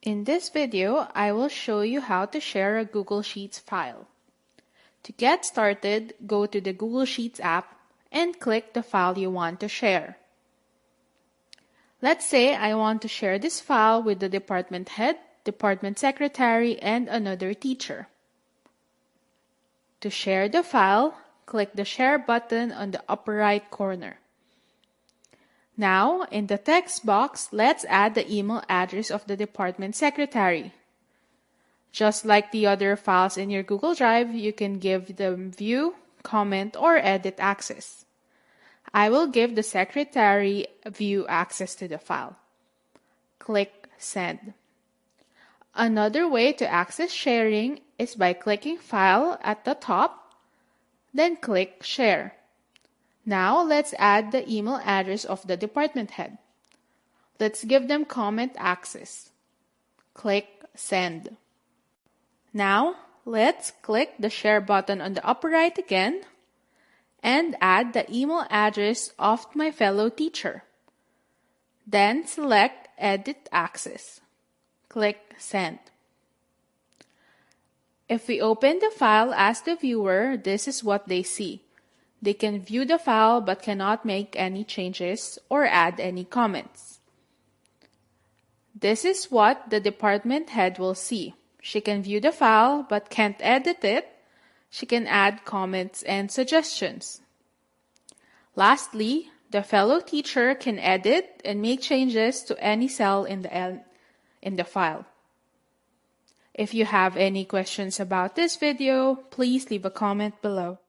In this video, I will show you how to share a Google Sheets file. To get started, go to the Google Sheets app and click the file you want to share. Let's say I want to share this file with the department head, department secretary, and another teacher. To share the file, click the Share button on the upper right corner. Now, in the text box, let's add the email address of the department secretary. Just like the other files in your Google Drive, you can give them view, comment, or edit access. I will give the secretary view access to the file. Click Send. Another way to access sharing is by clicking File at the top, then click Share. Now, let's add the email address of the department head. Let's give them comment access. Click Send. Now, let's click the Share button on the upper right again and add the email address of my fellow teacher. Then select Edit Access. Click Send. If we open the file as the viewer, this is what they see. They can view the file but cannot make any changes or add any comments. This is what the department head will see. She can view the file but can't edit it. She can add comments and suggestions. Lastly, the fellow teacher can edit and make changes to any cell in the file. If you have any questions about this video, please leave a comment below.